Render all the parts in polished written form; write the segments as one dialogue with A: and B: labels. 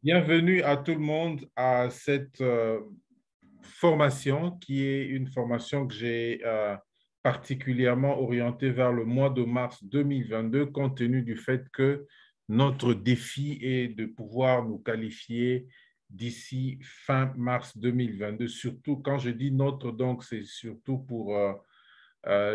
A: Bienvenue à tout le monde à cette formation qui est une formation que j'ai particulièrement orientée vers le mois de mars 2022 compte tenu du fait que notre défi est de pouvoir nous qualifier d'ici fin mars 2022. Surtout quand je dis notre, donc c'est surtout pour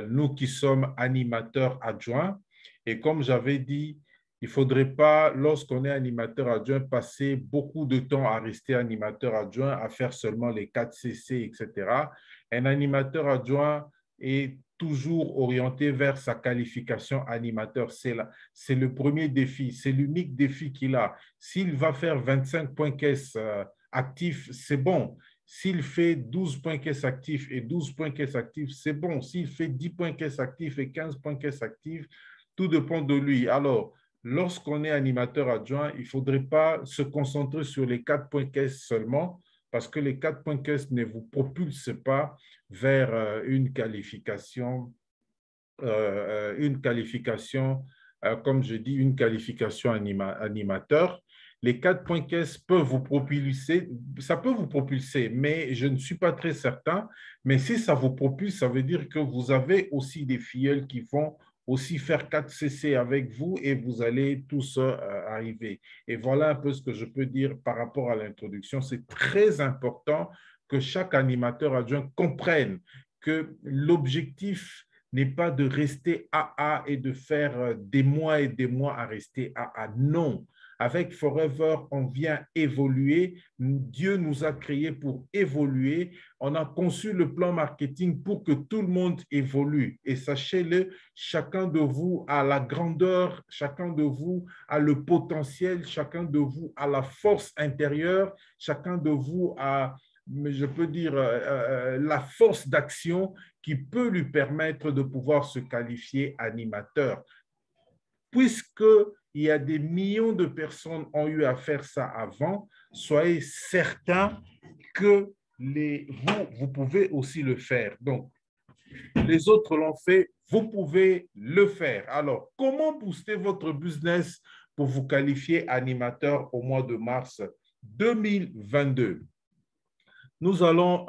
A: nous qui sommes animateurs adjoints. Et comme j'avais dit, il ne faudrait pas, lorsqu'on est animateur adjoint, passer beaucoup de temps à rester animateur adjoint, à faire seulement les 4 CC, etc. Un animateur adjoint est toujours orienté vers sa qualification animateur. C'est le premier défi, c'est l'unique défi qu'il a. S'il va faire 25 points caisse actifs, c'est bon. S'il fait 12 points caisse actifs et 12 points caisse actifs, c'est bon. S'il fait 10 points caisse actifs et 15 points caisse actifs, tout dépend de lui. Alors, lorsqu'on est animateur adjoint, il ne faudrait pas se concentrer sur les 4 points caisse seulement, parce que les 4 points caisse ne vous propulsent pas vers comme je dis, une qualification animateur. Les 4 points caisse peuvent vous propulser, ça peut vous propulser, mais je ne suis pas très certain. Mais si ça vous propulse, ça veut dire que vous avez aussi des filleuls qui vont aussi faire 4 CC avec vous et vous allez tous arriver. Et voilà un peu ce que je peux dire par rapport à l'introduction. C'est très important que chaque animateur adjoint comprenne que l'objectif n'est pas de rester AA et de faire des mois et des mois à rester AA. Non. Avec Forever, on vient évoluer. Dieu nous a créés pour évoluer. On a conçu le plan marketing pour que tout le monde évolue. Et sachez-le, chacun de vous a la grandeur, chacun de vous a le potentiel, chacun de vous a la force intérieure, chacun de vous a, je peux dire, la force d'action qui peut lui permettre de pouvoir se qualifier animateur. Puisqu'il y a des millions de personnes qui ont eu à faire ça avant, soyez certains que vous pouvez aussi le faire. Donc, les autres l'ont fait, vous pouvez le faire. Alors, comment booster votre business pour vous qualifier animateur au mois de mars 2022? Nous allons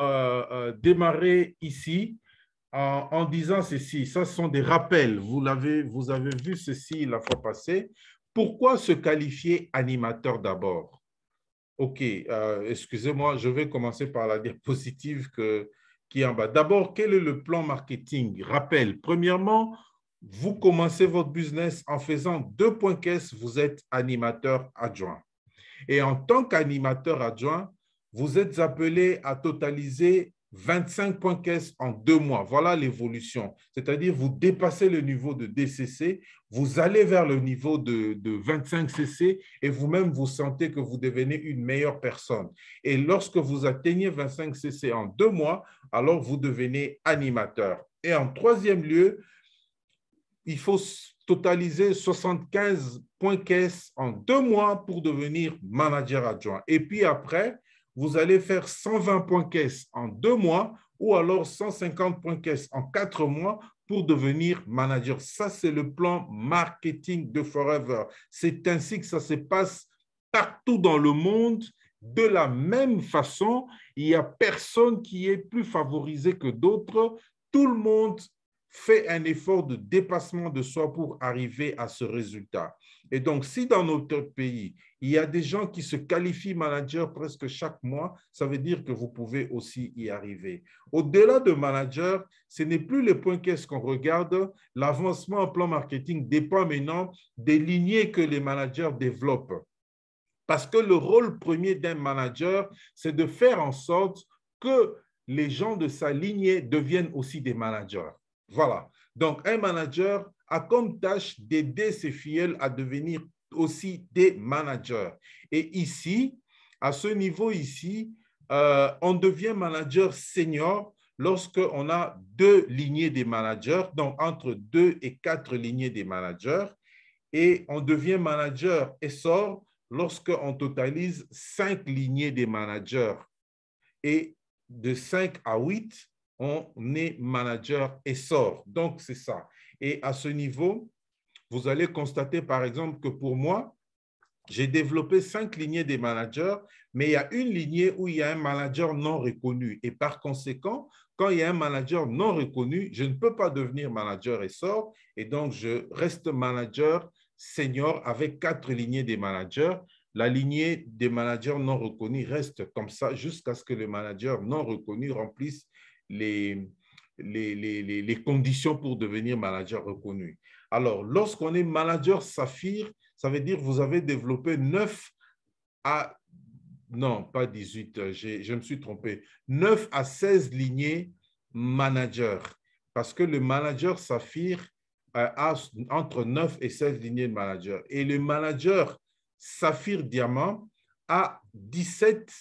A: démarrer ici en disant ceci. Ça, ce sont des rappels. Vous avez vu ceci la fois passée. Pourquoi se qualifier animateur d'abord? OK, excusez-moi, je vais commencer par la diapositive qui est en bas. D'abord, quel est le plan marketing? Rappel, premièrement, vous commencez votre business en faisant 2 points caisse, vous êtes animateur adjoint. Et en tant qu'animateur adjoint, vous êtes appelé à totaliser 25 points caisse en 2 mois. Voilà l'évolution. C'est-à-dire, vous dépassez le niveau de DCC, vous allez vers le niveau de 25 CC et vous-même, vous sentez que vous devenez une meilleure personne. Et lorsque vous atteignez 25 CC en 2 mois, alors vous devenez animateur. Et en troisième lieu, il faut totaliser 75 points caisse en 2 mois pour devenir manager adjoint. Et puis après, vous allez faire 120 points caisse en 2 mois ou alors 150 points caisse en 4 mois pour devenir manager. Ça, c'est le plan marketing de Forever. C'est ainsi que ça se passe partout dans le monde. De la même façon, il n'y a personne qui est plus favorisé que d'autres. Tout le monde fait un effort de dépassement de soi pour arriver à ce résultat. Et donc, si dans notre pays, il y a des gens qui se qualifient manager presque chaque mois, ça veut dire que vous pouvez aussi y arriver. Au-delà de manager, ce n'est plus les points caisse qu'on regarde. L'avancement en plan marketing dépend maintenant des lignées que les managers développent. Parce que le rôle premier d'un manager, c'est de faire en sorte que les gens de sa lignée deviennent aussi des managers. Voilà. Donc, un manager a comme tâche d'aider ses filleuls à devenir aussi des managers. Et ici, à ce niveau ici, on devient manager senior lorsqu'on a 2 lignées des managers, donc entre 2 et 4 lignées des managers. Et on devient manager essor lorsqu'on totalise 5 lignées des managers. Et de 5 à 8, on est manager essor. Donc, c'est ça. Et à ce niveau, vous allez constater, par exemple, que pour moi, j'ai développé 5 lignées des managers, mais il y a une lignée où il y a un manager non reconnu. Et par conséquent, quand il y a un manager non reconnu, je ne peux pas devenir manager essor. Et donc, je reste manager senior avec 4 lignées des managers. La lignée des managers non reconnus reste comme ça jusqu'à ce que le manager non reconnu remplisse les conditions pour devenir manager reconnu. Alors, lorsqu'on est manager saphir, ça veut dire que vous avez développé 9 à, non, pas 18, je me suis trompé, 9 à 16 lignées manager. Parce que le manager saphir a entre 9 et 16 lignées de manager. Et le manager saphir diamant a 17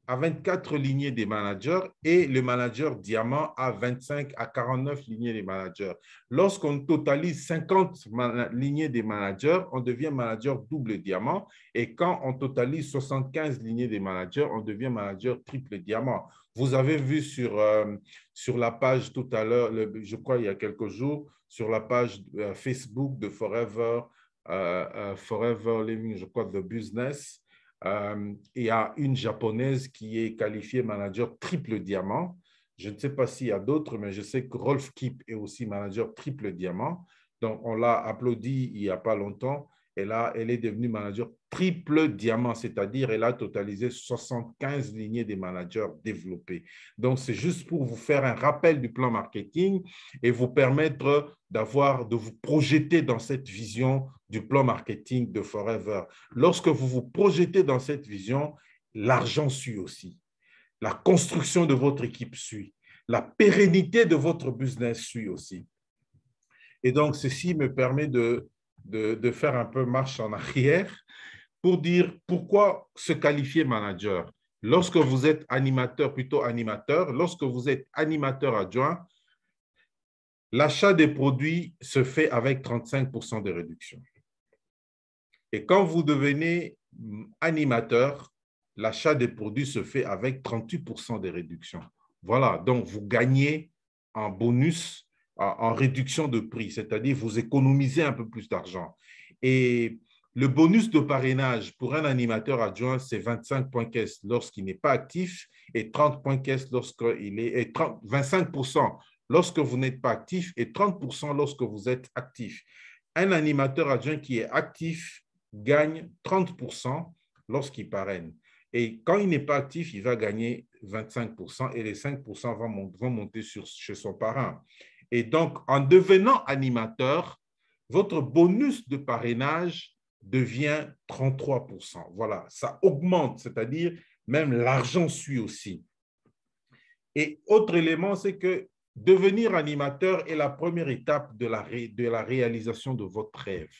A: à 24 lignées des managers et le manager diamant a 25 à 49 lignées des managers. Lorsqu'on totalise 50 lignées des managers, on devient manager double diamant et quand on totalise 75 lignées des managers, on devient manager triple diamant. Vous avez vu sur la page tout à l'heure, je crois il y a quelques jours, sur la page Facebook de Forever Living, je crois, de Business, il y a une japonaise qui est qualifiée manager triple diamant. Je ne sais pas s'il y a d'autres, mais je sais que Rolf Kipp est aussi manager triple diamant. Donc, on l'a applaudi il n'y a pas longtemps. Et là, elle est devenue manager triple diamant, c'est-à-dire elle a totalisé 75 lignées des managers développés. Donc, c'est juste pour vous faire un rappel du plan marketing et vous permettre de vous projeter dans cette vision du plan marketing de Forever. Lorsque vous vous projetez dans cette vision, l'argent suit aussi. La construction de votre équipe suit. La pérennité de votre business suit aussi. Et donc, ceci me permet de faire un peu marche en arrière pour dire pourquoi se qualifier manager. Lorsque vous êtes animateur, plutôt animateur, lorsque vous êtes animateur adjoint, l'achat des produits se fait avec 35% de réduction. Et quand vous devenez animateur, l'achat des produits se fait avec 38% de réduction. Voilà, donc vous gagnez en bonus, en réduction de prix, c'est-à-dire vous économisez un peu plus d'argent. Et le bonus de parrainage pour un animateur adjoint, c'est 25 points caisse lorsqu'il n'est pas actif et 30 points caisse lorsqu'il est, et 25% lorsque vous n'êtes pas actif et 30% lorsque vous êtes actif. Un animateur adjoint qui est actif gagne 30% lorsqu'il parraine. Et quand il n'est pas actif, il va gagner 25% et les 5% vont monter chez son parrain. Et donc, en devenant animateur, votre bonus de parrainage devient 33%. Voilà, ça augmente, c'est-à-dire même l'argent suit aussi. Et autre élément, c'est que devenir animateur est la première étape de la réalisation de votre rêve.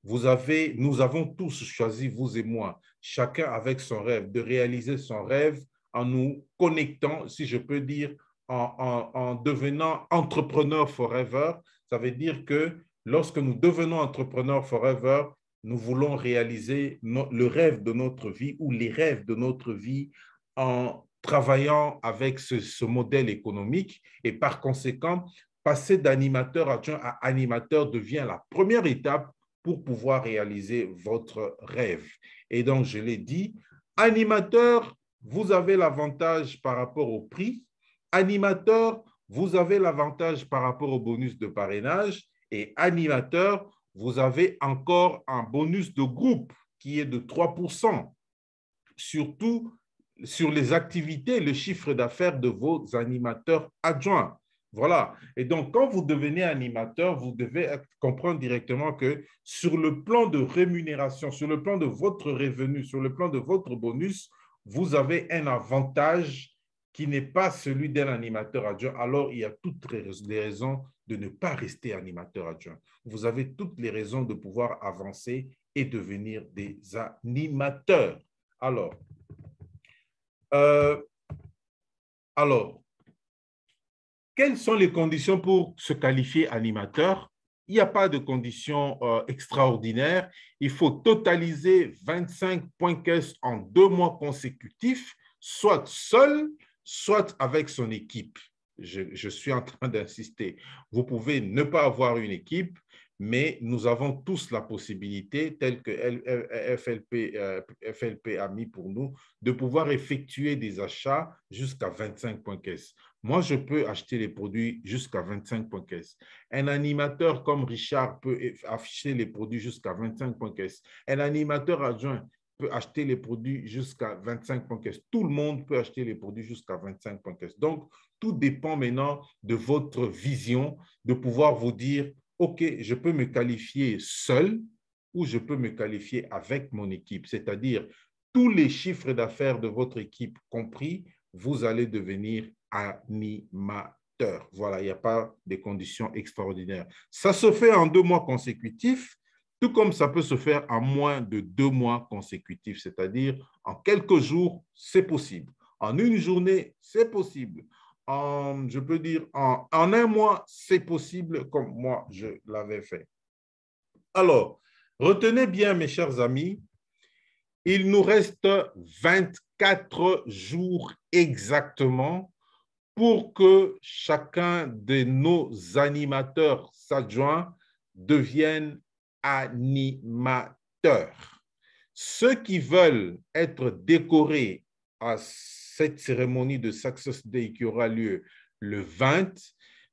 A: Nous avons tous choisi, vous et moi, chacun avec son rêve, de réaliser son rêve en nous connectant, si je peux dire, en devenant entrepreneur forever. Ça veut dire que lorsque nous devenons entrepreneur forever, nous voulons réaliser le rêve de notre vie ou les rêves de notre vie en travaillant avec ce modèle économique et par conséquent, passer d'animateur adjoint à animateur devient la première étape pour pouvoir réaliser votre rêve. Et donc, je l'ai dit, animateur, vous avez l'avantage par rapport au prix. Animateur, vous avez l'avantage par rapport au bonus de parrainage. Et animateur, vous avez encore un bonus de groupe qui est de 3%, surtout sur les activités, le chiffre d'affaires de vos animateurs adjoints. Voilà. Et donc, quand vous devenez animateur, vous devez comprendre directement que sur le plan de rémunération, sur le plan de votre revenu, sur le plan de votre bonus, vous avez un avantage qui n'est pas celui d'un animateur adjoint. Alors, il y a toutes les raisons de ne pas rester animateur adjoint. Vous avez toutes les raisons de pouvoir avancer et devenir des animateurs. Alors, quelles sont les conditions pour se qualifier animateur? Il n'y a pas de conditions extraordinaires. Il faut totaliser 25 points caisse en 2 mois consécutifs, soit seul, soit avec son équipe. Je suis en train d'insister. Vous pouvez ne pas avoir une équipe, mais nous avons tous la possibilité, telle que FLP a mis pour nous, de pouvoir effectuer des achats jusqu'à 25 points caisse. Moi, je peux acheter les produits jusqu'à 25 points caisse. Un animateur comme Richard peut afficher les produits jusqu'à 25 points caisse. Un animateur adjoint peut acheter les produits jusqu'à 25 points caisse. Tout le monde peut acheter les produits jusqu'à 25 points caisse. Donc, tout dépend maintenant de votre vision, de pouvoir vous dire, OK, je peux me qualifier seul ou je peux me qualifier avec mon équipe. C'est-à-dire, tous les chiffres d'affaires de votre équipe compris, vous allez devenir animateur. Voilà, il n'y a pas de conditions extraordinaires. Ça se fait en 2 mois consécutifs, tout comme ça peut se faire en moins de 2 mois consécutifs, c'est-à-dire en quelques jours, c'est possible. En une journée, c'est possible. Je peux dire en 1 mois, c'est possible comme moi, je l'avais fait. Alors, retenez bien, mes chers amis, il nous reste 24 jours exactement pour que chacun de nos animateurs s'adjoints devienne animateur. Ceux qui veulent être décorés à cette cérémonie de Success Day qui aura lieu le 20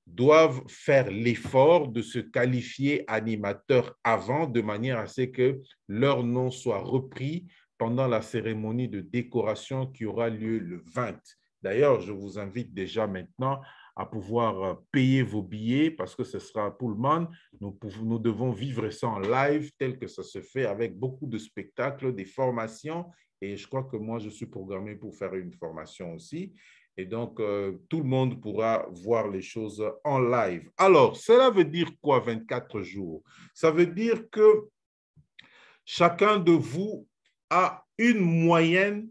A: doivent faire l'effort de se qualifier animateur avant, de manière à ce que leur nom soit repris pendant la cérémonie de décoration qui aura lieu le 20. D'ailleurs, je vous invite déjà maintenant à pouvoir payer vos billets parce que ce sera pour le monde. Nous devons vivre ça en live tel que ça se fait avec beaucoup de spectacles, des formations. Et je crois que moi, je suis programmé pour faire une formation aussi. Et donc, tout le monde pourra voir les choses en live. Alors, cela veut dire quoi, 24 jours? Ça veut dire que chacun de vous a une moyenne,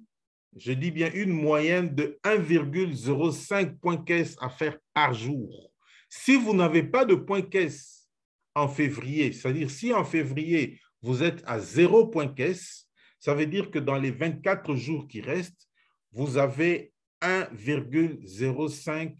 A: je dis bien une moyenne de 1,05 points caisse à faire par jour. Si vous n'avez pas de points caisse en février, c'est-à-dire si en février, vous êtes à 0 point caisse, ça veut dire que dans les 24 jours qui restent, vous avez 1,05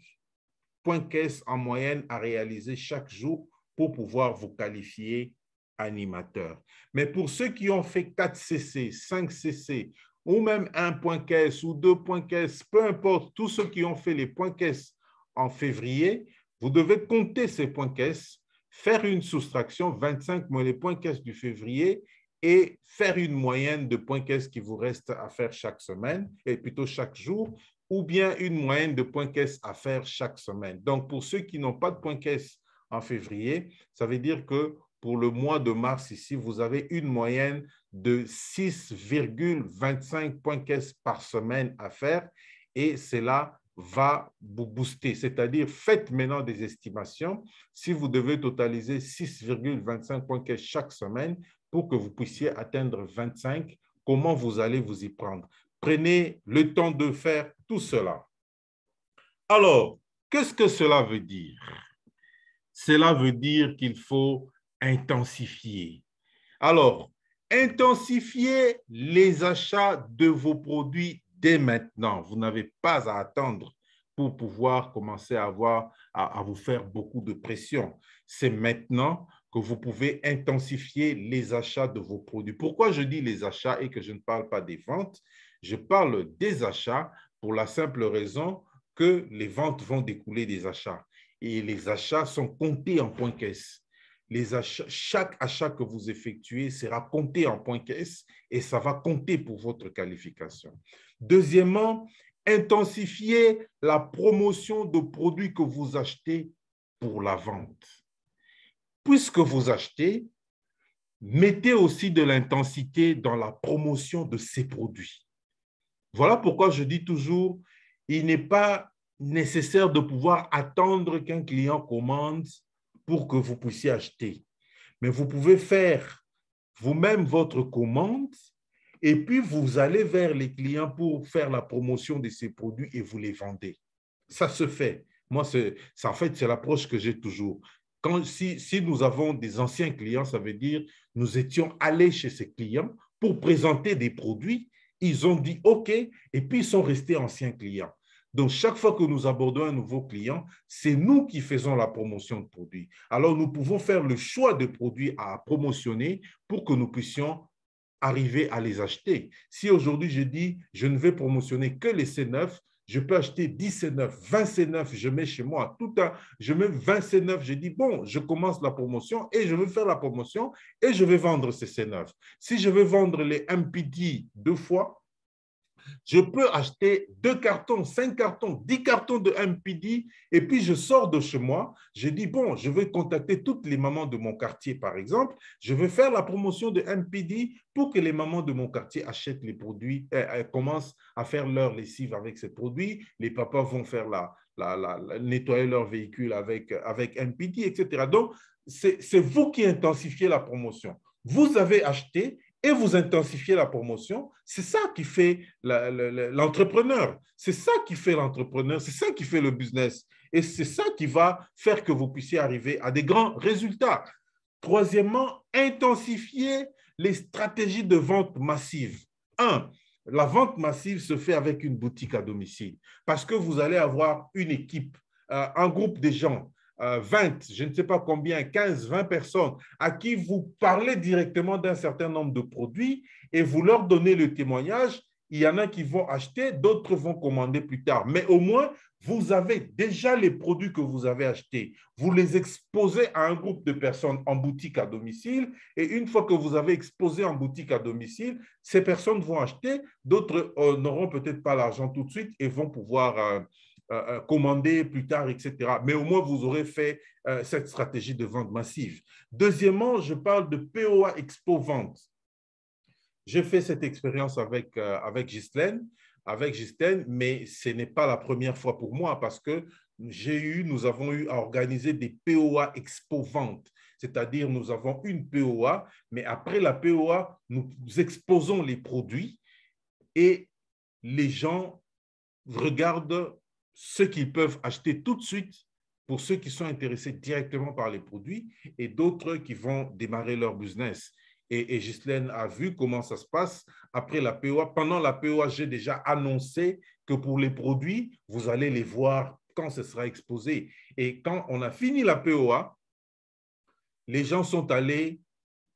A: points caisse en moyenne à réaliser chaque jour pour pouvoir vous qualifier animateur. Mais pour ceux qui ont fait 4 CC, 5 CC, ou même 1 point caisse ou 2 points caisse, peu importe, tous ceux qui ont fait les points caisse en février, vous devez compter ces points caisse, faire une soustraction, 25 moins les points caisse du février, et faire une moyenne de points caisse qui vous reste à faire chaque semaine, et plutôt chaque jour, ou bien une moyenne de points caisse à faire chaque semaine. Donc, pour ceux qui n'ont pas de points caisse en février, ça veut dire que pour le mois de mars ici, vous avez une moyenne de 6,25 points caisse par semaine à faire et cela va vous booster. C'est-à-dire, faites maintenant des estimations. Si vous devez totaliser 6,25 points caisse chaque semaine pour que vous puissiez atteindre 25, comment vous allez vous y prendre? Prenez le temps de faire tout cela. Alors, qu'est-ce que cela veut dire? Cela veut dire qu'il faut intensifier. Alors, intensifiez les achats de vos produits dès maintenant. Vous n'avez pas à attendre pour pouvoir commencer à vous faire beaucoup de pression. C'est maintenant que vous pouvez intensifier les achats de vos produits. Pourquoi je dis les achats et que je ne parle pas des ventes? Je parle des achats pour la simple raison que les ventes vont découler des achats. Et les achats sont comptés en points caisse. Chaque achat que vous effectuez sera compté en points caisse et ça va compter pour votre qualification. Deuxièmement, intensifiez la promotion de produits que vous achetez pour la vente. Puisque vous achetez, mettez aussi de l'intensité dans la promotion de ces produits. Voilà pourquoi je dis toujours, il n'est pas nécessaire de pouvoir attendre qu'un client commande pour que vous puissiez acheter. Mais vous pouvez faire vous-même votre commande et puis vous allez vers les clients pour faire la promotion de ces produits et vous les vendez. Ça se fait. Moi, en fait, c'est l'approche que j'ai toujours. Si nous avons des anciens clients, ça veut dire nous étions allés chez ces clients pour présenter des produits. Ils ont dit OK et puis ils sont restés anciens clients. Donc, chaque fois que nous abordons un nouveau client, c'est nous qui faisons la promotion de produits. Alors, nous pouvons faire le choix de produits à promotionner pour que nous puissions arriver à les acheter. Si aujourd'hui je dis, je ne vais promotionner que les C9, je peux acheter 10 C9, 20 C9, je mets chez moi, je mets 20 C9, je dis, bon, je commence la promotion et je veux faire la promotion et je vais vendre ces C9. Si je veux vendre les MPD 2 fois, je peux acheter 2 cartons, 5 cartons, 10 cartons de MPD et puis je sors de chez moi. Je dis, bon, je vais contacter toutes les mamans de mon quartier, par exemple. Je vais faire la promotion de MPD pour que les mamans de mon quartier achètent les produits, commencent à faire leur lessive avec ces produits. Les papas vont faire nettoyer leur véhicule avec MPD, etc. Donc, c'est vous qui intensifiez la promotion. Vous avez acheté et vous intensifiez la promotion. C'est ça qui fait l'entrepreneur. C'est ça qui fait l'entrepreneur. C'est ça qui fait le business. Et c'est ça qui va faire que vous puissiez arriver à des grands résultats. Troisièmement, intensifier les stratégies de vente massive. Un, la vente massive se fait avec une boutique à domicile parce que vous allez avoir une équipe, un groupe de gens, 20, je ne sais pas combien, 15, 20 personnes à qui vous parlez directement d'un certain nombre de produits et vous leur donnez le témoignage. Il y en a qui vont acheter, d'autres vont commander plus tard. Mais au moins, vous avez déjà les produits que vous avez achetés. Vous les exposez à un groupe de personnes en boutique à domicile et une fois que vous avez exposé en boutique à domicile, ces personnes vont acheter, d'autres n'auront peut-être pas l'argent tout de suite et vont pouvoir commander plus tard, etc. Mais au moins, vous aurez fait cette stratégie de vente massive. Deuxièmement, je parle de POA Expo Vente. J'ai fait cette expérience avec Ghislaine, mais ce n'est pas la première fois pour moi parce que nous avons eu à organiser des POA Expo Vente. C'est-à-dire, nous avons une POA, mais après la POA, nous exposons les produits et les gens regardent ce qu'ils peuvent acheter tout de suite pour ceux qui sont intéressés directement par les produits et d'autres qui vont démarrer leur business. Et Ghislaine a vu comment ça se passe après la POA. Pendant la POA, j'ai déjà annoncé que pour les produits, vous allez les voir quand ce sera exposé. Et quand on a fini la POA, les gens sont allés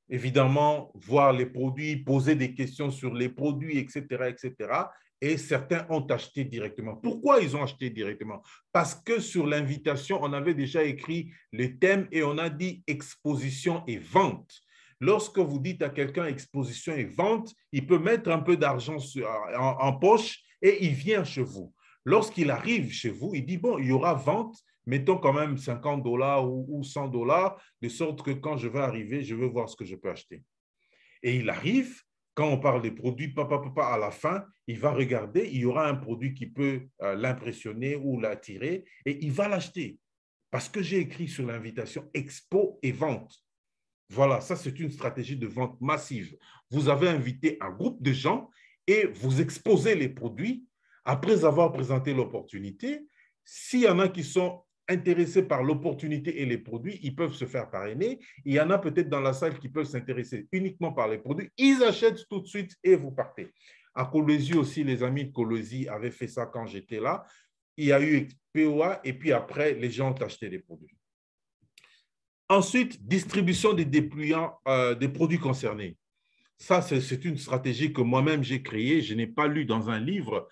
A: évidemment voir les produits, poser des questions sur les produits, etc., etc. Et certains ont acheté directement. Pourquoi ils ont acheté directement? Parce que sur l'invitation, on avait déjà écrit le thème et on a dit exposition et vente. Lorsque vous dites à quelqu'un exposition et vente, il peut mettre un peu d'argent en poche et il vient chez vous. Lorsqu'il arrive chez vous, il dit, bon, il y aura vente, mettons quand même 50$ ou 100$, de sorte que quand je vais arriver, je vais voir ce que je peux acheter. Et il arrive, quand on parle des produits, à la fin, il va regarder, il y aura un produit qui peut l'impressionner ou l'attirer, et il va l'acheter. Parce que j'ai écrit sur l'invitation expo et vente. Voilà, ça c'est une stratégie de vente massive. Vous avez invité un groupe de gens et vous exposez les produits. Après avoir présenté l'opportunité, s'il y en a qui sont intéressés par l'opportunité et les produits, ils peuvent se faire parrainer. Il y en a peut-être dans la salle qui peuvent s'intéresser uniquement par les produits. Ils achètent tout de suite et vous partez. À Colosie aussi, les amis de Colosie avaient fait ça quand j'étais là. Il y a eu POA et puis après, les gens ont acheté les produits. Ensuite, distribution des dépliants des produits concernés. Ça, c'est une stratégie que moi-même j'ai créée. Je n'ai pas lu dans un livre.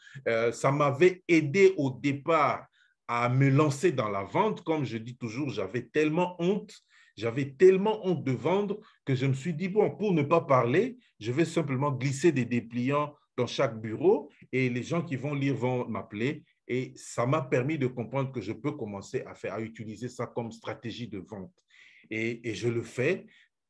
A: Ça m'avait aidé au départ à me lancer dans la vente. Comme je dis toujours, j'avais tellement honte de vendre que je me suis dit, bon, pour ne pas parler, je vais simplement glisser des dépliants dans chaque bureau et les gens qui vont lire vont m'appeler. Et ça m'a permis de comprendre que je peux commencer à utiliser ça comme stratégie de vente. Et je le fais.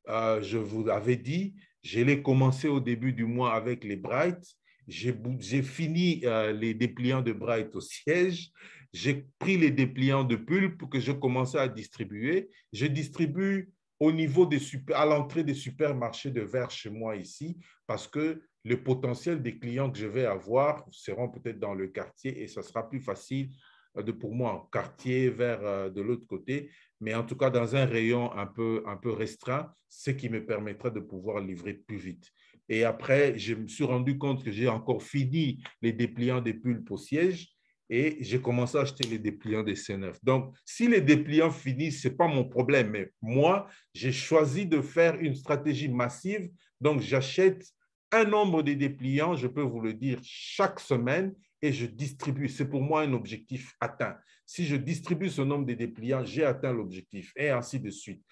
A: Je vous avais dit, je l'ai commencé au début du mois avec les Bright. J'ai fini les dépliants de Bright au siège. J'ai pris les dépliants de Pulp que je commençais à distribuer. Je distribue au niveau à l'entrée des supermarchés de verre chez moi ici parce que le potentiel des clients que je vais avoir seront peut-être dans le quartier et ça sera plus facile pour moi en quartier vers de l'autre côté, mais en tout cas dans un rayon un peu restreint, ce qui me permettra de pouvoir livrer plus vite. Et après, je me suis rendu compte que j'ai encore fini les dépliants des pulpes au siège et j'ai commencé à acheter les dépliants des C9. Donc, si les dépliants finissent, ce n'est pas mon problème. Mais moi, j'ai choisi de faire une stratégie massive. Donc, j'achète un nombre de dépliants, je peux vous le dire, chaque semaine et je distribue. C'est pour moi un objectif atteint. Si je distribue ce nombre de dépliants, j'ai atteint l'objectif et ainsi de suite.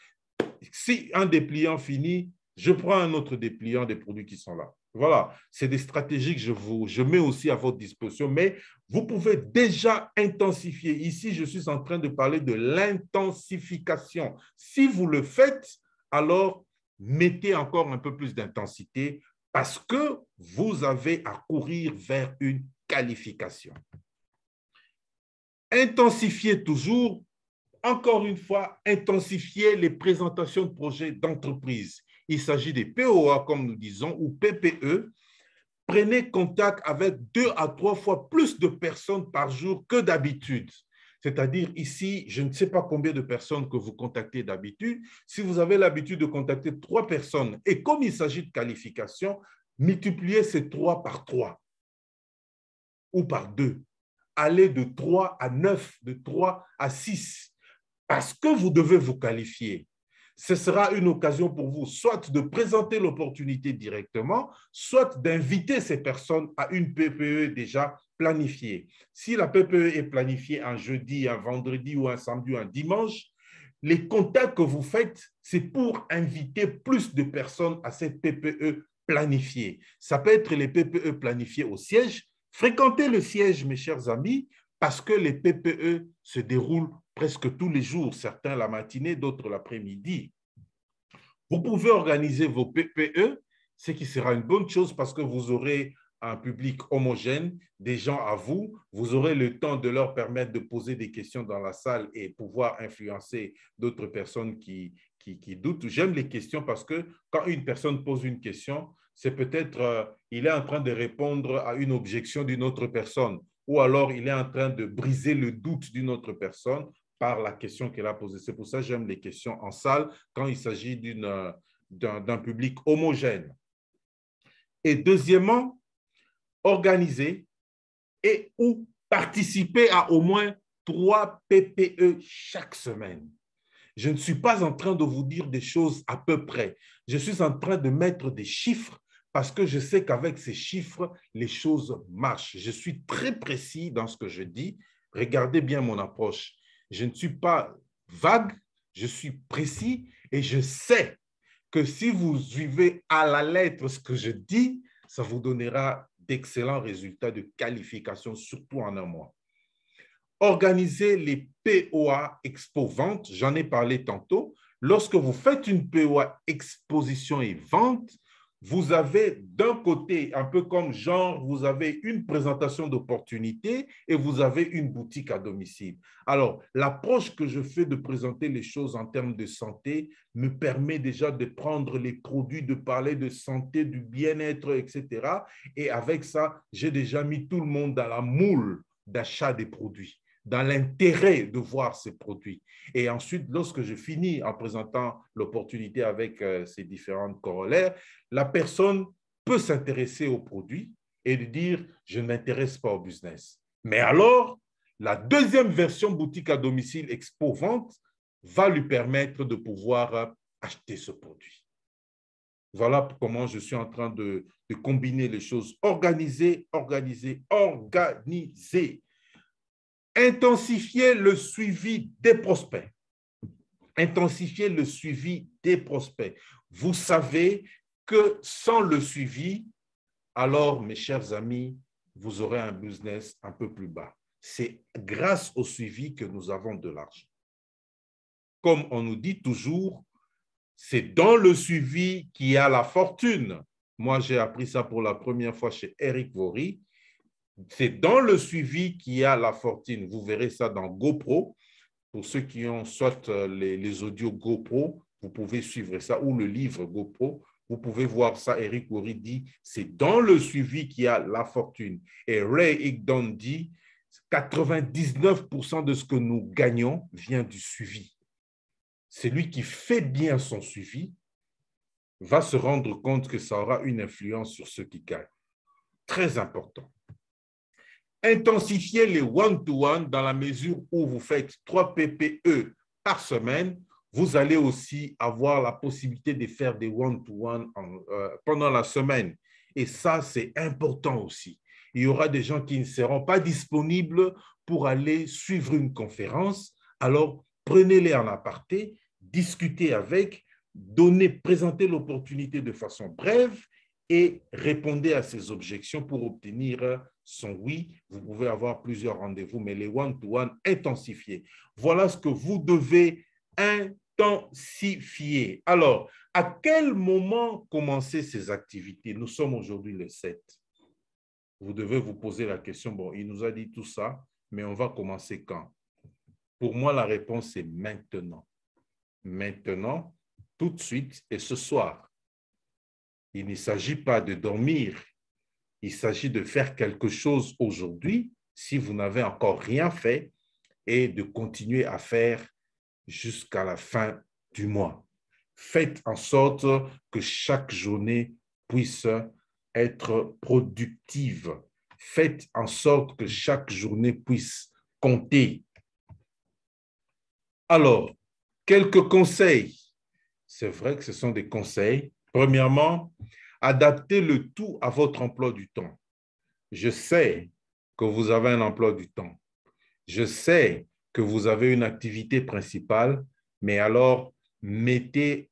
A: Si un dépliant finit, je prends un autre dépliant des produits qui sont là. Voilà, c'est des stratégies que je mets aussi à votre disposition, mais vous pouvez déjà intensifier. Ici, je suis en train de parler de l'intensification. Si vous le faites, alors mettez encore un peu plus d'intensité parce que vous avez à courir vers une qualification. Intensifiez toujours. Encore une fois, intensifier les présentations de projets d'entreprise. Il s'agit des POA, comme nous disons, ou PPE. Prenez contact avec 2 à 3 fois plus de personnes par jour que d'habitude. C'est-à-dire ici, je ne sais pas combien de personnes que vous contactez d'habitude. Si vous avez l'habitude de contacter 3 personnes, et comme il s'agit de qualification, multipliez ces 3 par 3 ou par 2. Allez de 3 à 9, de 3 à 6. Parce que vous devez vous qualifier. Ce sera une occasion pour vous soit de présenter l'opportunité directement, soit d'inviter ces personnes à une PPE déjà planifiée. Si la PPE est planifiée un jeudi, un vendredi ou un samedi ou un dimanche, les contacts que vous faites, c'est pour inviter plus de personnes à cette PPE planifiée. Ça peut être les PPE planifiés au siège. Fréquentez le siège, mes chers amis, parce que les PPE se déroulent presque tous les jours, certains la matinée, d'autres l'après-midi. Vous pouvez organiser vos PPE, ce qui sera une bonne chose parce que vous aurez un public homogène, des gens à vous, vous aurez le temps de leur permettre de poser des questions dans la salle et pouvoir influencer d'autres personnes qui doutent. J'aime les questions parce que quand une personne pose une question, c'est peut-être il est en train de répondre à une objection d'une autre personne ou alors il est en train de briser le doute d'une autre personne par la question qu'elle a posée. C'est pour ça que j'aime les questions en salle quand il s'agit d'un public homogène. Et deuxièmement, organiser et ou participer à au moins 3 PPE chaque semaine. Je ne suis pas en train de vous dire des choses à peu près. Je suis en train de mettre des chiffres parce que je sais qu'avec ces chiffres, les choses marchent. Je suis très précis dans ce que je dis. Regardez bien mon approche. Je ne suis pas vague, je suis précis et je sais que si vous suivez à la lettre ce que je dis, ça vous donnera d'excellents résultats de qualification, surtout en un mois. Organiser les POA Expo Vente, j'en ai parlé tantôt. Lorsque vous faites une POA Exposition et Vente, vous avez d'un côté, un peu comme genre, vous avez une présentation d'opportunité et vous avez une boutique à domicile. Alors, l'approche que je fais de présenter les choses en termes de santé me permet déjà de prendre les produits, de parler de santé, du bien-être, etc. Et avec ça, j'ai déjà mis tout le monde dans la moule d'achat des produits, dans l'intérêt de voir ces produits. Et ensuite, lorsque je finis en présentant l'opportunité avec ces différentes corollaires, la personne peut s'intéresser aux produits et dire « je ne m'intéresse pas au business ». Mais alors, la deuxième version boutique à domicile Expo Vente va lui permettre de pouvoir acheter ce produit. Voilà comment je suis en train de combiner les choses. Organiser, organiser, organiser. Intensifier le suivi des prospects. Intensifier le suivi des prospects. Vous savez que sans le suivi, alors, mes chers amis, vous aurez un business un peu plus bas. C'est grâce au suivi que nous avons de l'argent. Comme on nous dit toujours, c'est dans le suivi qu'il y a la fortune. Moi, j'ai appris ça pour la première fois chez Eric Vory. C'est dans le suivi qu'il y a la fortune. Vous verrez ça dans GoPro. Pour ceux qui ont soit les audios GoPro, vous pouvez suivre ça, ou le livre GoPro, vous pouvez voir ça. Eric Worre dit, c'est dans le suivi qu'il y a la fortune. Et Ray Higdon dit, 99% de ce que nous gagnons vient du suivi. Celui qui fait bien son suivi va se rendre compte que ça aura une influence sur ceux qui gagnent. Très important. Intensifiez les one-to-one dans la mesure où vous faites 3 PPE par semaine. Vous allez aussi avoir la possibilité de faire des one-to-one pendant la semaine. Et ça, c'est important aussi. Il y aura des gens qui ne seront pas disponibles pour aller suivre une conférence. Alors, prenez-les en aparté, discutez avec, présentez l'opportunité de façon brève et répondez à ces objections pour obtenir son oui. Vous pouvez avoir plusieurs rendez-vous, mais les one-to-one intensifiés. Voilà ce que vous devez intensifier. Alors, à quel moment commencer ces activités? Nous sommes aujourd'hui le 7. Vous devez vous poser la question, bon, il nous a dit tout ça, mais on va commencer quand? Pour moi, la réponse est maintenant. Maintenant, tout de suite et ce soir. Il ne s'agit pas de dormir. Il s'agit de faire quelque chose aujourd'hui, si vous n'avez encore rien fait, et de continuer à faire jusqu'à la fin du mois. Faites en sorte que chaque journée puisse être productive. Faites en sorte que chaque journée puisse compter. Alors, quelques conseils. C'est vrai que ce sont des conseils. Premièrement, adaptez le tout à votre emploi du temps. Je sais que vous avez un emploi du temps. Je sais que vous avez une activité principale, mais alors mettez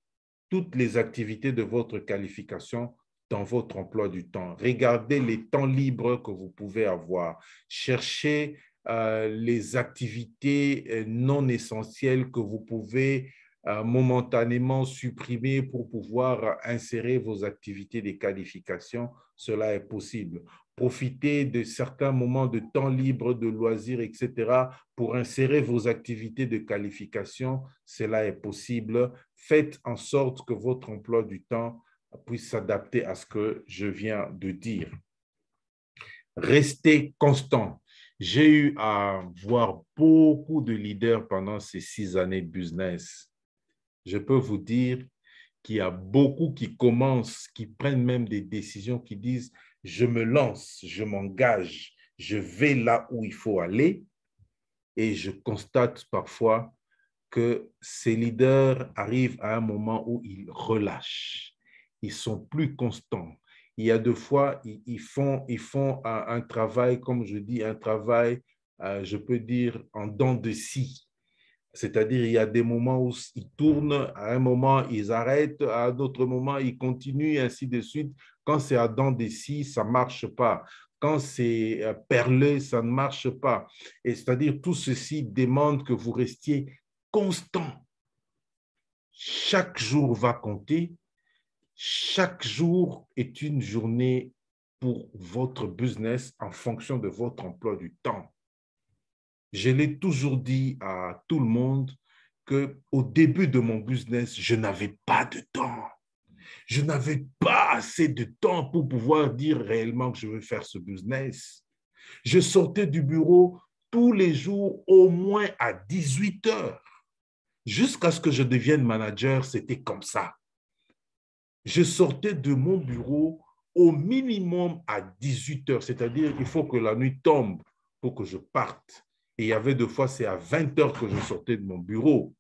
A: toutes les activités de votre qualification dans votre emploi du temps. Regardez les temps libres que vous pouvez avoir. Cherchez les activités non essentielles que vous pouvez momentanément supprimer pour pouvoir insérer vos activités de qualification. Cela est possible. Profitez de certains moments de temps libre, de loisirs, etc. pour insérer vos activités de qualification. Cela est possible. Faites en sorte que votre emploi du temps puisse s'adapter à ce que je viens de dire. Restez constant. J'ai eu à voir beaucoup de leaders pendant ces 6 années de business. Je peux vous dire qu'il y a beaucoup qui commencent, qui prennent même des décisions, qui disent « je me lance, je m'engage, je vais là où il faut aller ». Et je constate parfois que ces leaders arrivent à un moment où ils relâchent. Ils sont plus constants. Il y a 2 fois, ils font un travail, comme je dis, un travail, je peux dire, en dents de scie. C'est-à-dire, il y a des moments où ils tournent, à un moment, ils arrêtent, à d'autres moments, ils continuent, et ainsi de suite. Quand c'est à dents de scie, ça ne marche pas. Quand c'est perlé, ça ne marche pas. Et c'est-à-dire, tout ceci demande que vous restiez constant. Chaque jour va compter. Chaque jour est une journée pour votre business en fonction de votre emploi du temps. Je l'ai toujours dit à tout le monde qu'au début de mon business, je n'avais pas de temps. Je n'avais pas assez de temps pour pouvoir dire réellement que je veux faire ce business. Je sortais du bureau tous les jours au moins à 18 heures. Jusqu'à ce que je devienne manager, c'était comme ça. Je sortais de mon bureau au minimum à 18 heures, c'est-à-dire qu'il faut que la nuit tombe pour que je parte. Et il y avait 2 fois, c'est à 20 heures que je sortais de mon bureau.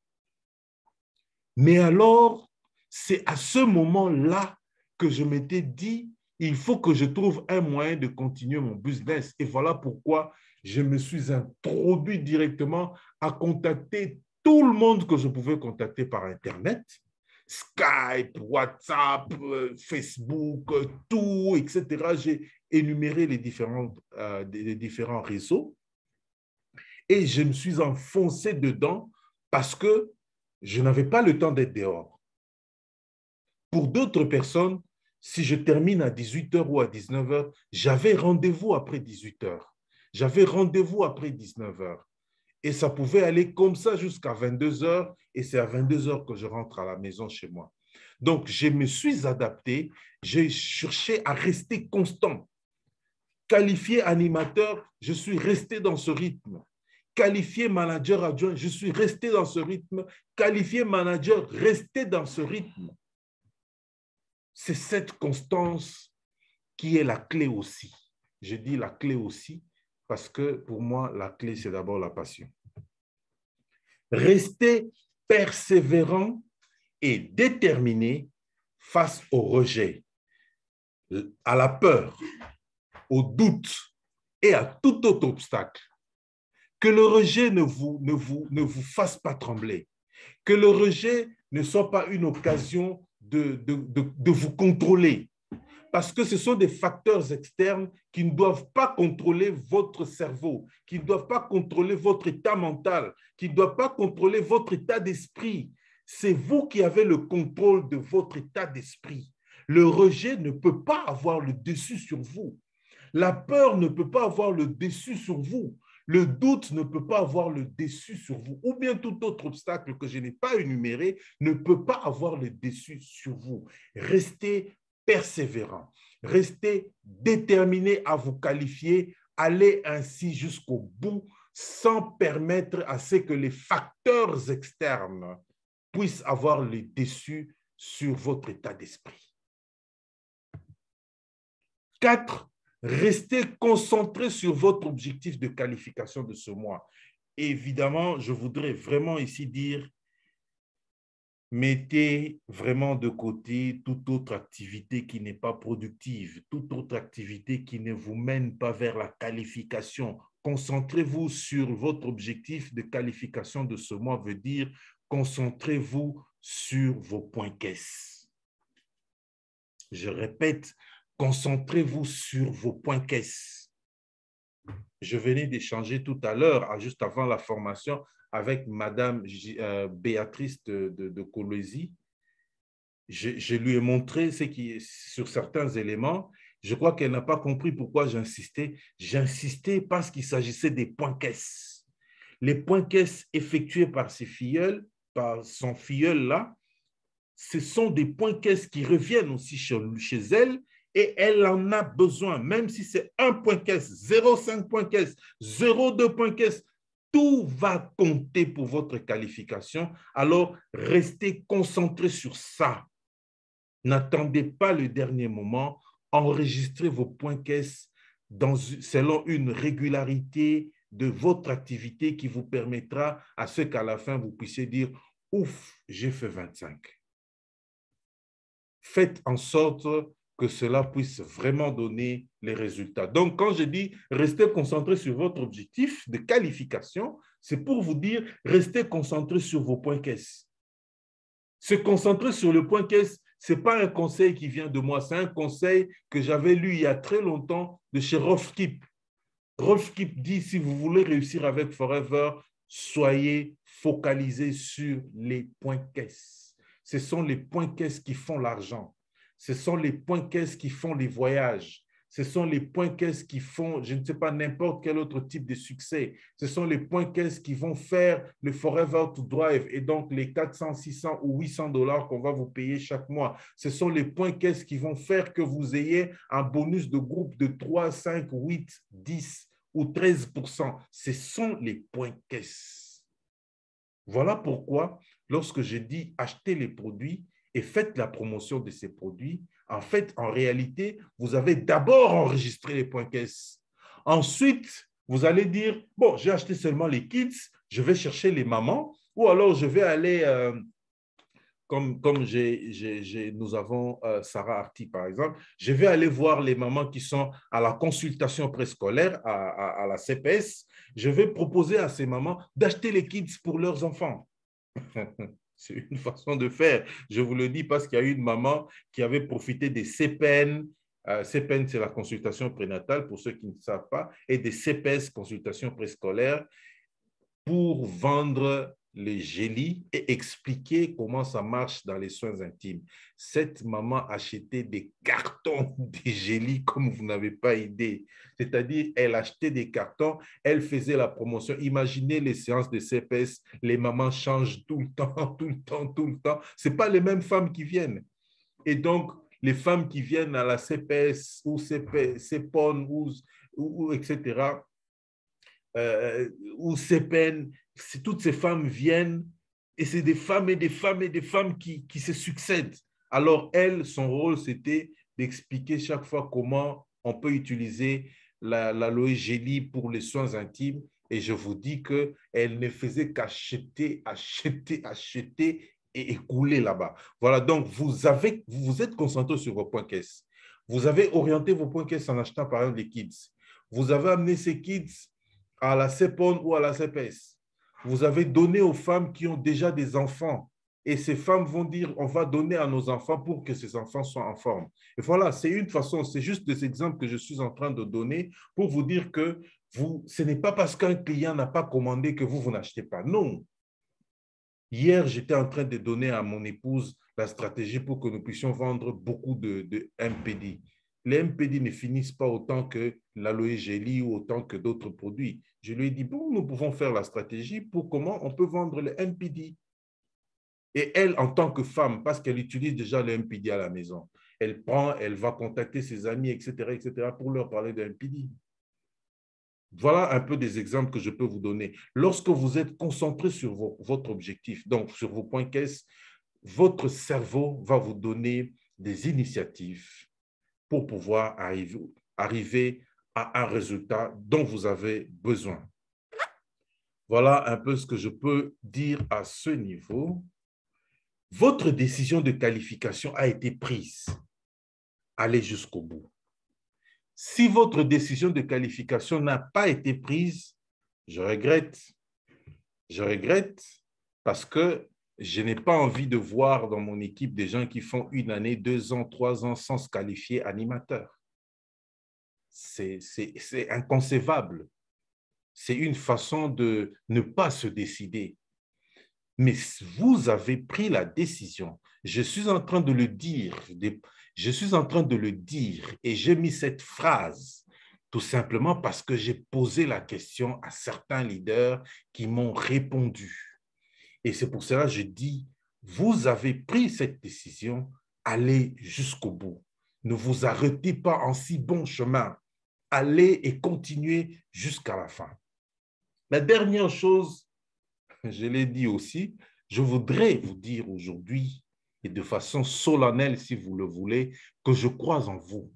A: Mais alors, c'est à ce moment-là que je m'étais dit, il faut que je trouve un moyen de continuer mon business. Et voilà pourquoi je me suis introduit directement à contacter tout le monde que je pouvais contacter par Internet. Skype, WhatsApp, Facebook, tout, etc. J'ai énuméré les différents réseaux. Et je me suis enfoncé dedans parce que je n'avais pas le temps d'être dehors. Pour d'autres personnes, si je termine à 18 heures ou à 19 heures, j'avais rendez-vous après 18 heures. J'avais rendez-vous après 19 heures. Et ça pouvait aller comme ça jusqu'à 22 heures. Et c'est à 22 heures que je rentre à la maison chez moi. Donc, je me suis adapté. J'ai cherché à rester constant. Qualifié animateur, je suis resté dans ce rythme. Qualifié manager adjoint, je suis resté dans ce rythme. Qualifié manager, resté dans ce rythme. C'est cette constance qui est la clé aussi. Je dis la clé aussi parce que pour moi, la clé, c'est d'abord la passion. Restez persévérant et déterminé face au rejet, à la peur, au doute et à tout autre obstacle. Que le rejet ne vous fasse pas trembler. Que le rejet ne soit pas une occasion de vous contrôler. Parce que ce sont des facteurs externes qui ne doivent pas contrôler votre cerveau, qui ne doivent pas contrôler votre état mental, qui ne doivent pas contrôler votre état d'esprit. C'est vous qui avez le contrôle de votre état d'esprit. Le rejet ne peut pas avoir le dessus sur vous. La peur ne peut pas avoir le dessus sur vous. Le doute ne peut pas avoir le dessus sur vous. Ou bien tout autre obstacle que je n'ai pas énuméré ne peut pas avoir le dessus sur vous. Restez persévérant. Restez déterminé à vous qualifier. Allez ainsi jusqu'au bout sans permettre à ce que les facteurs externes puissent avoir le dessus sur votre état d'esprit. 4. Restez concentré sur votre objectif de qualification de ce mois. Évidemment, je voudrais vraiment ici dire, mettez vraiment de côté toute autre activité qui n'est pas productive, toute autre activité qui ne vous mène pas vers la qualification. Concentrez-vous sur votre objectif de qualification de ce mois, veut dire concentrez-vous sur vos points caisses. Je répète, concentrez-vous sur vos points caisses. Je venais d'échanger tout à l'heure, juste avant la formation, avec Madame Béatrice de Colosie. Je lui ai montré ce qui est sur certains éléments. Je crois qu'elle n'a pas compris pourquoi j'insistais. J'insistais parce qu'il s'agissait des points caisses. Les points caisses effectués par ses filleuls, par son filleul là, ce sont des points caisses qui reviennent aussi chez elle et elle en a besoin, même si c'est 1 point caisse, 0,5 point caisse, 0,2 point caisse, tout va compter pour votre qualification. Alors, restez concentré sur ça. N'attendez pas le dernier moment. Enregistrez vos points caisse selon une régularité de votre activité qui vous permettra à ce qu'à la fin, vous puissiez dire « Ouf, j'ai fait 25 ». Faites en sorte que cela puisse vraiment donner les résultats. Donc, quand je dis restez concentré sur votre objectif de qualification, c'est pour vous dire restez concentré sur vos points caisses. Se concentrer sur le point caisse, ce n'est pas un conseil qui vient de moi, c'est un conseil que j'avais lu il y a très longtemps de chez Rolf Kipp. Rolf Kipp dit, si vous voulez réussir avec Forever, soyez focalisés sur les points caisses. Ce sont les points caisses qui font l'argent. Ce sont les points caisses qui font les voyages. Ce sont les points caisses qui font, je ne sais pas, n'importe quel autre type de succès. Ce sont les points caisses qui vont faire le Forever to Drive et donc les 400, 600 ou 800 $ qu'on va vous payer chaque mois. Ce sont les points caisses qui vont faire que vous ayez un bonus de groupe de 3, 5, 8, 10 ou 13%. Ce sont les points caisses. Voilà pourquoi, lorsque je dis acheter les produits et faites la promotion de ces produits, en fait, en réalité, vous avez d'abord enregistré les points caisses. Ensuite, vous allez dire, bon, j'ai acheté seulement les kits, je vais chercher les mamans, ou alors je vais aller, comme nous avons Sarah Arti, par exemple, je vais aller voir les mamans qui sont à la consultation préscolaire, à la CPS. Je vais proposer à ces mamans d'acheter les kits pour leurs enfants. C'est une façon de faire. Je vous le dis parce qu'il y a eu une maman qui avait profité des CPN. CPN, c'est la consultation prénatale, pour ceux qui ne savent pas, et des CPS, consultation préscolaire, pour vendre les gélis et expliquer comment ça marche dans les soins intimes. Cette maman achetait des cartons de gélis comme vous n'avez pas idée. C'est-à-dire, elle achetait des cartons, elle faisait la promotion. Imaginez les séances de CPS, les mamans changent tout le temps, tout le temps, tout le temps. Ce n'est pas les mêmes femmes qui viennent. Et donc, les femmes qui viennent à la CPS ou CPON ou etc., ou CPN, toutes ces femmes viennent et c'est des femmes et des femmes et des femmes qui se succèdent. Alors, elle, son rôle, c'était d'expliquer chaque fois comment on peut utiliser l'aloe gelée pour les soins intimes et je vous dis qu'elle ne faisait qu'acheter, acheter, acheter et écouler là-bas. Voilà, donc vous vous êtes concentré sur vos points caisse. Vous avez orienté vos points caisse en achetant par exemple les kids. Vous avez amené ces kids à la CEPON ou à la CEPES. Vous avez donné aux femmes qui ont déjà des enfants. Et ces femmes vont dire, on va donner à nos enfants pour que ces enfants soient en forme. Et voilà, c'est une façon, c'est juste des exemples que je suis en train de donner pour vous dire que ce n'est pas parce qu'un client n'a pas commandé que vous n'achetez pas. Non. Hier, j'étais en train de donner à mon épouse la stratégie pour que nous puissions vendre beaucoup de MPD. Les MPD ne finissent pas autant que l'aloe gelée ou autant que d'autres produits. Je lui ai dit, bon, nous pouvons faire la stratégie pour comment on peut vendre le MPD. Et elle, en tant que femme, parce qu'elle utilise déjà le MPD à la maison, elle prend, elle va contacter ses amis, etc., pour leur parler de MPD. Voilà un peu des exemples que je peux vous donner. Lorsque vous êtes concentré sur votre objectif, donc sur vos points caisse, votre cerveau va vous donner des initiatives pour pouvoir arriver à un résultat dont vous avez besoin. Voilà un peu ce que je peux dire à ce niveau. Votre décision de qualification a été prise. Allez jusqu'au bout. Si votre décision de qualification n'a pas été prise, je regrette. Je regrette parce que je n'ai pas envie de voir dans mon équipe des gens qui font 1 année, 2 ans, 3 ans sans se qualifier animateur. C'est inconcevable. C'est une façon de ne pas se décider. Mais vous avez pris la décision. Je suis en train de le dire. Je suis en train de le dire et j'ai mis cette phrase tout simplement parce que j'ai posé la question à certains leaders qui m'ont répondu. Et c'est pour cela que je dis, vous avez pris cette décision, allez jusqu'au bout. Ne vous arrêtez pas en si bon chemin. Allez et continuez jusqu'à la fin. La dernière chose, je l'ai dit aussi, je voudrais vous dire aujourd'hui, et de façon solennelle si vous le voulez, que je crois en vous.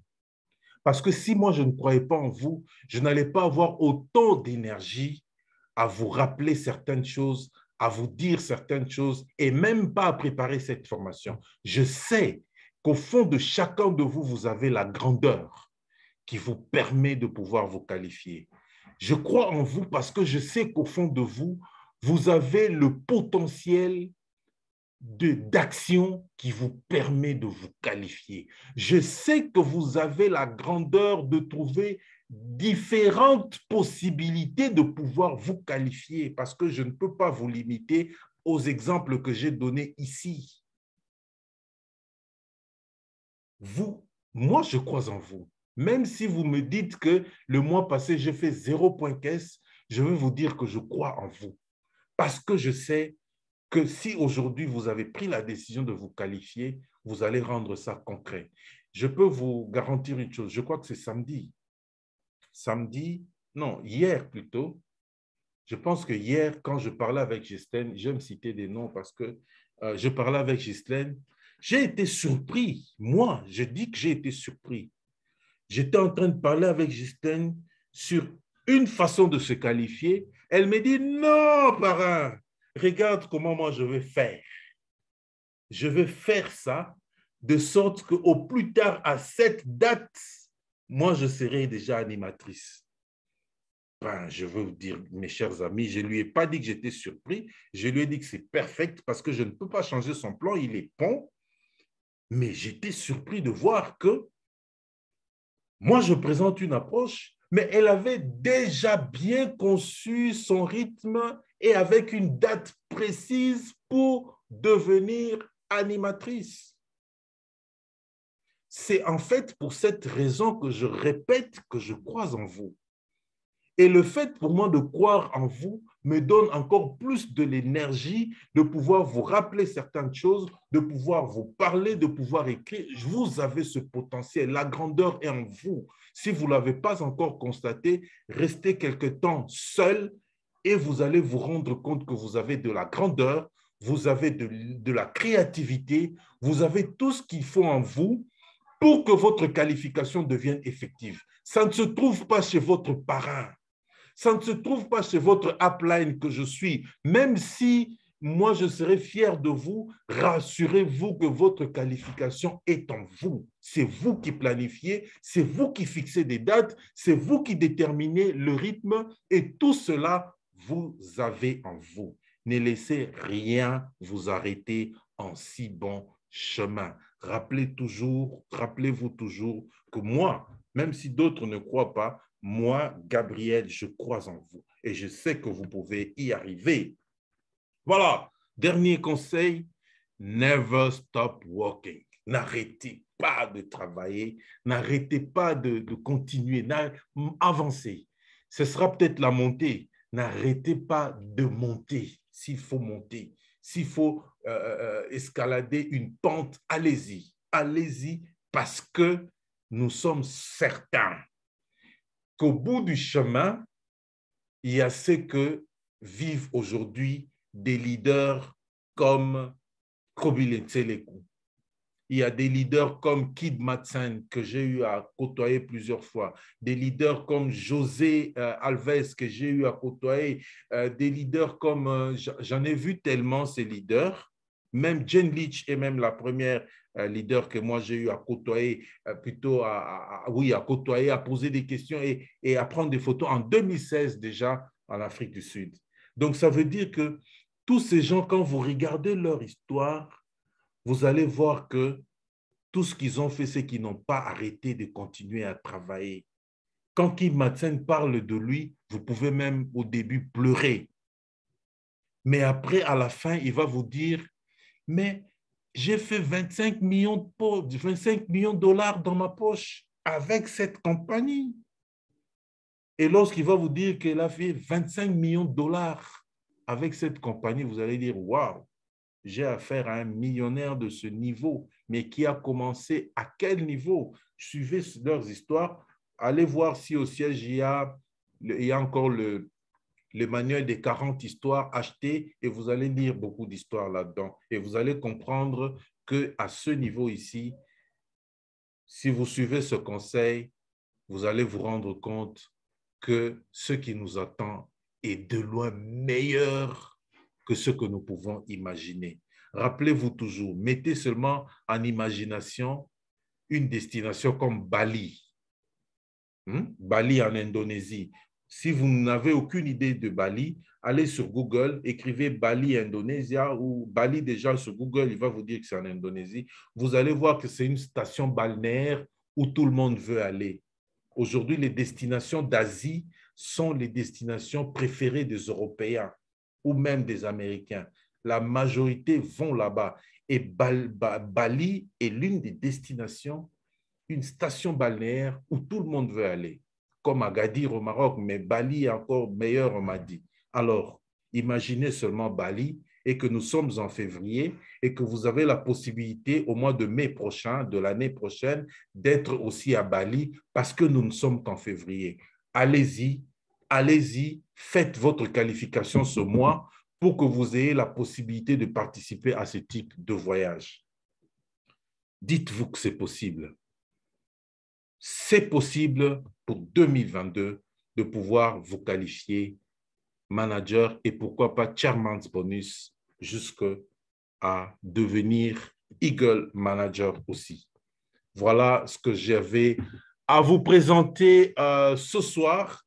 A: Parce que si moi je ne croyais pas en vous, je n'allais pas avoir autant d'énergie à vous rappeler certaines choses, à vous dire certaines choses, et même pas à préparer cette formation. Je sais qu'au fond de chacun de vous, vous avez la grandeur qui vous permet de pouvoir vous qualifier. Je crois en vous parce que je sais qu'au fond de vous, vous avez le potentiel d'action qui vous permet de vous qualifier. Je sais que vous avez la grandeur de trouver différentes possibilités de pouvoir vous qualifier parce que je ne peux pas vous limiter aux exemples que j'ai donnés ici. Moi, je crois en vous. Même si vous me dites que le mois passé, j'ai fait 0 point caisse, je veux vous dire que je crois en vous. Parce que je sais que si aujourd'hui vous avez pris la décision de vous qualifier, vous allez rendre ça concret. Je peux vous garantir une chose, je crois que c'est samedi. Samedi, non, hier plutôt. Je pense que hier, quand je parlais avec Ghislaine, je vais me citer des noms parce que je parlais avec Ghislaine, j'ai été surpris. Moi, je dis que j'ai été surpris. J'étais en train de parler avec Ghislaine sur une façon de se qualifier. Elle me dit, non, parrain, regarde comment moi je vais faire. Je vais faire ça de sorte qu'au plus tard, à cette date, moi, je serai déjà animatrice. Ben, je veux vous dire, mes chers amis, je ne lui ai pas dit que j'étais surpris. Je lui ai dit que c'est perfect parce que je ne peux pas changer son plan, il est bon. Mais j'étais surpris de voir que moi, je présente une approche, mais elle avait déjà bien conçu son rythme et avec une date précise pour devenir animatrice. C'est en fait pour cette raison que je répète que je crois en vous. Et le fait pour moi de croire en vous me donne encore plus de l'énergie de pouvoir vous rappeler certaines choses, de pouvoir vous parler, de pouvoir écrire. Vous avez ce potentiel, la grandeur est en vous. Si vous ne l'avez pas encore constaté, restez quelque temps seul et vous allez vous rendre compte que vous avez de la grandeur, vous avez de la créativité, vous avez tout ce qu'il faut en vous pour que votre qualification devienne effective. Ça ne se trouve pas chez votre parrain. Ça ne se trouve pas chez votre upline que je suis. Même si moi, je serais fier de vous, rassurez-vous que votre qualification est en vous. C'est vous qui planifiez, c'est vous qui fixez des dates, c'est vous qui déterminez le rythme et tout cela, vous avez en vous. Ne laissez rien vous arrêter en si bon chemin. Rappelez-vous toujours que moi, même si d'autres ne croient pas, moi, Gabriel, je crois en vous et je sais que vous pouvez y arriver. Voilà, dernier conseil, never stop working. N'arrêtez pas de travailler, n'arrêtez pas de continuer, avancez. Ce sera peut-être la montée. N'arrêtez pas de monter s'il faut monter. S'il faut escalader une pente, allez-y. Allez-y parce que nous sommes certains qu'au bout du chemin, il y a ce que vivent aujourd'hui des leaders comme Kobile Tselekou. Il y a des leaders comme Kid Matsen que j'ai eu à côtoyer plusieurs fois, des leaders comme José Alves que j'ai eu à côtoyer, des leaders comme, j'en ai vu tellement ces leaders, même Jen Leach est même la première leader que moi j'ai eu à côtoyer, plutôt oui, à côtoyer, à poser des questions et à prendre des photos en 2016 déjà en Afrique du Sud. Donc ça veut dire que tous ces gens, quand vous regardez leur histoire, vous allez voir que tout ce qu'ils ont fait, c'est qu'ils n'ont pas arrêté de continuer à travailler. Quand Kim Matsen parle de lui, vous pouvez même au début pleurer. Mais après, à la fin, il va vous dire, mais j'ai fait 25 millions de dollars dans ma poche avec cette compagnie. Et lorsqu'il va vous dire qu'il a fait 25 millions de dollars avec cette compagnie, vous allez dire, waouh, j'ai affaire à un millionnaire de ce niveau, mais qui a commencé à quel niveau? Suivez leurs histoires. Allez voir si au siège, il y a encore le manuel des 40 histoires achetées et vous allez lire beaucoup d'histoires là-dedans. Et vous allez comprendre qu'à ce niveau ici, si vous suivez ce conseil, vous allez vous rendre compte que ce qui nous attend est de loin meilleur que ce que nous pouvons imaginer. Rappelez-vous toujours, mettez seulement en imagination une destination comme Bali. Bali en Indonésie. Si vous n'avez aucune idée de Bali, allez sur Google, écrivez Bali Indonésia ou Bali déjà sur Google, il va vous dire que c'est en Indonésie. Vous allez voir que c'est une station balnéaire où tout le monde veut aller. Aujourd'hui, les destinations d'Asie sont les destinations préférées des Européens ou même des Américains. La majorité vont là-bas. Et Bali est l'une des destinations, une station balnéaire où tout le monde veut aller, comme Agadir au Maroc, mais Bali est encore meilleur, on m'a dit. Alors, imaginez seulement Bali et que nous sommes en février et que vous avez la possibilité au mois de mai prochain, de l'année prochaine, d'être aussi à Bali parce que nous ne sommes qu'en février. Allez-y, allez-y, faites votre qualification ce mois pour que vous ayez la possibilité de participer à ce type de voyage. Dites-vous que c'est possible. C'est possible pour 2022 de pouvoir vous qualifier manager et pourquoi pas chairman's bonus jusqu'à devenir Eagle Manager aussi. Voilà ce que j'avais à vous présenter ce soir.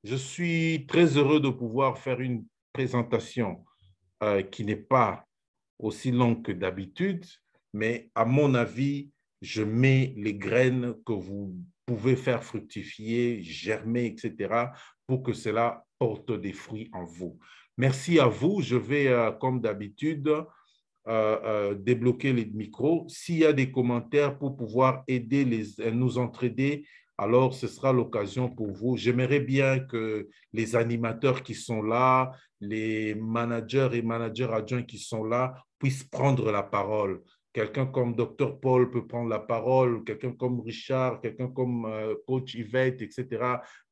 A: Je suis très heureux de pouvoir faire une présentation qui n'est pas aussi longue que d'habitude, mais à mon avis, je mets les graines que vous pouvez faire fructifier, germer, etc., pour que cela porte des fruits en vous. Merci à vous. Je vais, comme d'habitude, débloquer les micros. S'il y a des commentaires pour pouvoir aider nous entraider, alors ce sera l'occasion pour vous. J'aimerais bien que les animateurs qui sont là, les managers et managers adjoints qui sont là puissent prendre la parole. Quelqu'un comme Dr. Paul peut prendre la parole, quelqu'un comme Richard, quelqu'un comme coach Yvette, etc.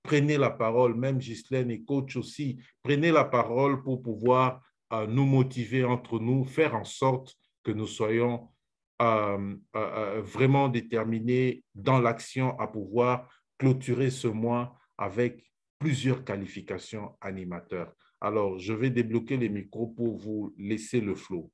A: Prenez la parole, même Ghislaine et coach aussi. Prenez la parole pour pouvoir nous motiver entre nous, faire en sorte que nous soyons vraiment déterminés dans l'action à pouvoir clôturer ce mois avec plusieurs qualifications animateurs. Alors, je vais débloquer les micros pour vous laisser le flow.